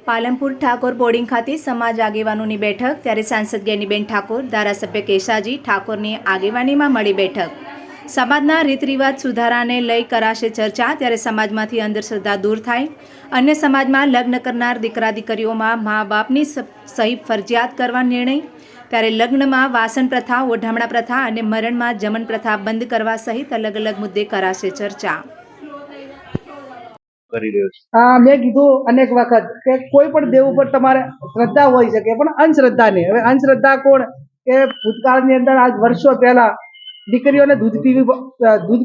Palanpur Thakor boarding ખાતે સમાજ આગેવાનોની બેઠક ત્યારે સાંસદ જ્ઞાનીબેન ઠાકોર ધારાસભ્ય કેશાજી ઠાકોરની આગેવાનીમાં મળી બેઠક સમાજના રીત રિવાજ સુધારાને લઈ કરાશે ચર્ચા ત્યારે સમાજમાંથી અંધશ્રદ્ધા દૂર થાય અન્ય સમાજમાં લગ્ન કરનાર દીકરા દીકરીઓમાં મા બાપની સહી ફરજિયાત કરવા નિર્ણય ત્યારે લગ્નમાં વાસણ પ્રથા ઓઢામણા પ્રથા અને મરણમાં જમન પ્રથા બંધ કરવા સહિત અલગ અલગ મુદ્દે કરાશે ચર્ચા। મેં કીધું અનેક વખત કે કોઈ પણ દેવ ઉપર તમારે શ્રદ્ધા હોઈ શકે પણ અંધશ્રદ્ધા નહીં। હવે અંધશ્રદ્ધા કોણ કે ભૂતકાળની અંદર આજ વર્ષો પહેલા દીકરીઓને દૂધ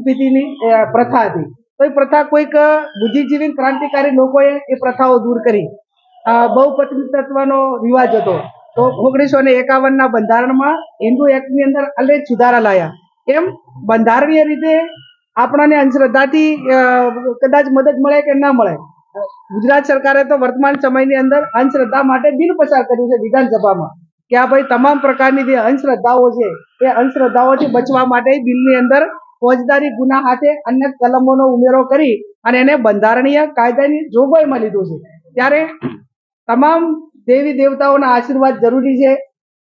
પીતીની પ્રથા હતી તો એ પ્રથા કોઈક બુદ્ધિજીવી ક્રાંતિકારી લોકોએ એ પ્રથાઓ દૂર કરી। બહુપત્ની તત્વનો રિવાજ હતો તો 1951ના બંધારણમાં હિન્દુ એક્ટની અંદર અનેક સુધારા લાયા। એમ બંધારણીય રીતે આપણાને અંધશ્રદ્ધાથી કદાચ મદદ મળે કે ના મળે। ગુજરાત સરકારે તો વર્તમાન સમયની અંદર અંધશ્રદ્ધા માટે બિલ પસાર કર્યું છે વિધાનસભામાં કે આ ભાઈ તમામ પ્રકારની જે અંધશ્રદ્ધાઓ છે એ અંધશ્રદ્ધાઓથી બચવા માટે બિલની અંદર ફોજદારી ગુના હાથે અન્ય કલમોનો ઉમેરો કરી અને એને બંધારણીય કાયદાની જોગવાઈમાં લીધું છે। ત્યારે તમામ દેવી દેવતાઓના આશીર્વાદ જરૂરી છે,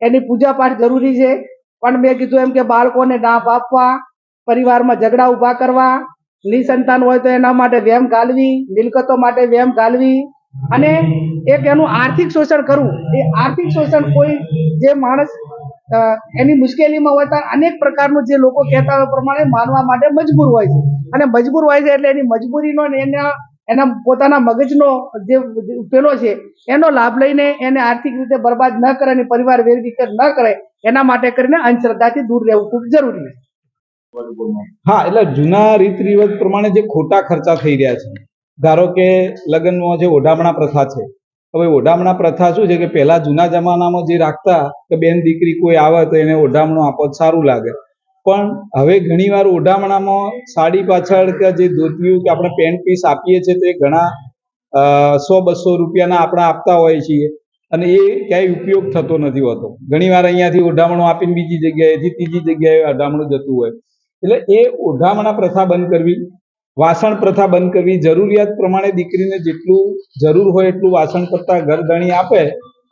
એની પૂજા પાઠ જરૂરી છે, પણ મેં કીધું એમ કે બાળકોને ડાપ આપવા, પરિવારમાં ઝઘડા ઉભા કરવા, નિસંતાન હોય તો એના માટે વેમ ગાલવી, મિલકતો માટે વેમ ગાલવી અને એક એનું આર્થિક શોષણ કરવું। એ આર્થિક શોષણ કોઈ જે માણસ એની મુશ્કેલીમાં હોય ત્યારે અનેક પ્રકારનું જે લોકો કહેતા હોય પ્રમાણે માનવા માટે મજબૂર હોય છે અને મજબૂર હોય છે એટલે એની મજબૂરીનો એના પોતાના મગજનો જે પેલો છે એનો લાભ લઈને એને આર્થિક રીતે બરબાદ ન કરે અને પરિવાર વેરવિખેર ન કરે એના માટે કરીને અંધશ્રદ્ધાથી દૂર રહેવું ખૂબ જરૂરી છે। હા, એટલે જૂના રીત રિવાજ પ્રમાણે જે ખોટા ખર્ચા થઈ રહ્યા છે, ધારો કે લગ્નમાં જે ઓઢામણા પ્રથા છે, હવે ઓઢામણા પ્રથા શું છે કે પહેલા જૂના જમાનામાં જે રાખતા કે બેન દીકરી કોઈ આવે તો એને ઓઢામણું આપો સારું લાગે, પણ હવે ઘણીવાર ઓઢામણામાં સાડી પાછળ કે જે ધોતિયું કે આપણે પેન્ટ પીસ આપીએ છીએ તો એ ઘણા 100-200 રૂપિયાના આપણે આપતા હોઈએ છીએ અને એ ક્યાંય ઉપયોગ થતો નથી હોતો। ઘણીવાર અહીંયાથી ઓઢામણું આપીને બીજી જગ્યાએથી ત્રીજી જગ્યાએ ઓઢામણું જતું હોય, એટલે એ ઓઢામણા પ્રથા બંધ કરવી, વાસણ પ્રથા બંધ કરવી, જરૂરિયાત પ્રમાણે દીકરીને જેટલું જરૂર હોય એટલું વાસણ કરતા ઘરધણી આપે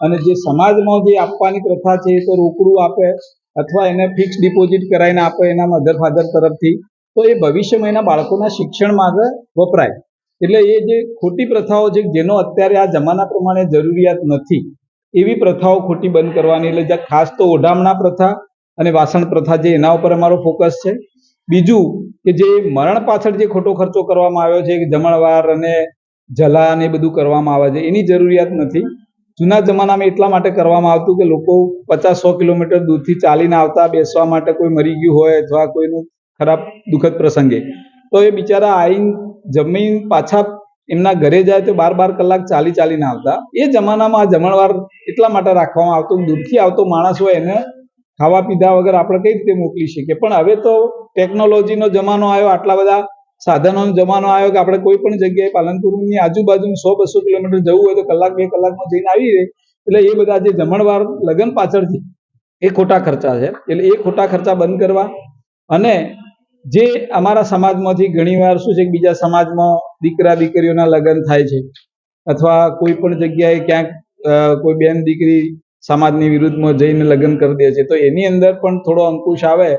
અને જે સમાજમાં જે આપવાની પ્રથા છે એ તો રોકડું આપે અથવા એને ફિક્સ ડિપોઝિટ કરાવીને આપે એના મધર ફાધર તરફથી, તો એ ભવિષ્યમાં એના બાળકોના શિક્ષણમાં આગળ વપરાય। એટલે એ જે ખોટી પ્રથાઓ છે જેનો અત્યારે આ જમાના પ્રમાણે જરૂરિયાત નથી એવી પ્રથાઓ ખોટી બંધ કરવાની, એટલે ખાસ તો ઓઢામણા પ્રથા અને વાસણ પ્રથા જે એના ઉપર અમારો ફોકસ છે। બીજું કે જે મરણ પાછળ જે ખોટો ખર્ચો કરવામાં આવ્યો છે કે જમણવાર અને જલા ને બધું કરવામાં આવે છે એની જરૂરિયાત નથી। જૂના જમાનામાં એટલા માટે કરવામાં આવતું કે લોકો 50-100 કિલોમીટર દૂરથી ચાલીને આવતા બેસવા માટે, કોઈ મરી ગયું હોય અથવા કોઈનું ખરાબ દુઃખદ પ્રસંગે, તો એ બિચારા આવીને જમીન પાછા એમના ઘરે જાય તો 12 કલાક ચાલીને આવતા। એ જમાનામાં આ જમણવાર એટલા માટે રાખવામાં આવતો દૂરથી આવતો માણસ હોય એને ખાવા પીધા વગર આપણે કઈ રીતે મોકલી શકીએ, પણ હવે તો ટેકનોલોજીનો જમાનો આવ્યો, આટલા બધા સાધનોનો જમાનો આવ્યો કે આપણે કોઈ પણ જગ્યાએ પાલનપુરની આજુબાજુ 100-200 કિલોમીટર જવું હોય તો 1-2 કલાકમાં જઈને આવી રહે। એટલે એ બધા જે જમણવાર લગ્ન પાછળથી એ ખોટા ખર્ચા છે, એટલે એ ખોટા ખર્ચા બંધ કરવા અને જે અમારા સમાજમાંથી ઘણીવાર શું છે કે બીજા સમાજમાં દીકરા દીકરીઓના લગ્ન થાય છે અથવા કોઈ પણ જગ્યાએ ક્યાંક કોઈ બેન દીકરી સમાજની વિરુદ્ધમાં જઈને લગ્ન કરી દે છે, તો એની અંદર પણ થોડો અંકુશ આવે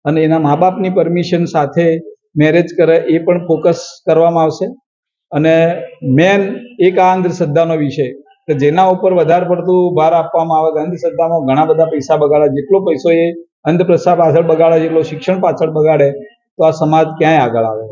અને એના મા બાપની પરમિશન સાથે મેરેજ કરે એ પણ ફોકસ કરવામાં આવશે। અને મેન એક આ અંધશ્રદ્ધાનો વિષય કે જેના ઉપર વધારે પડતું ભાર આપવામાં આવે કે અંધશ્રદ્ધામાં ઘણા બધા પૈસા બગાડે, જેટલો પૈસો એ અંધશ્રદ્ધા પાછળ બગાડે જેટલો શિક્ષણ પાછળ બગાડે તો આ સમાજ ક્યાંય આગળ આવે।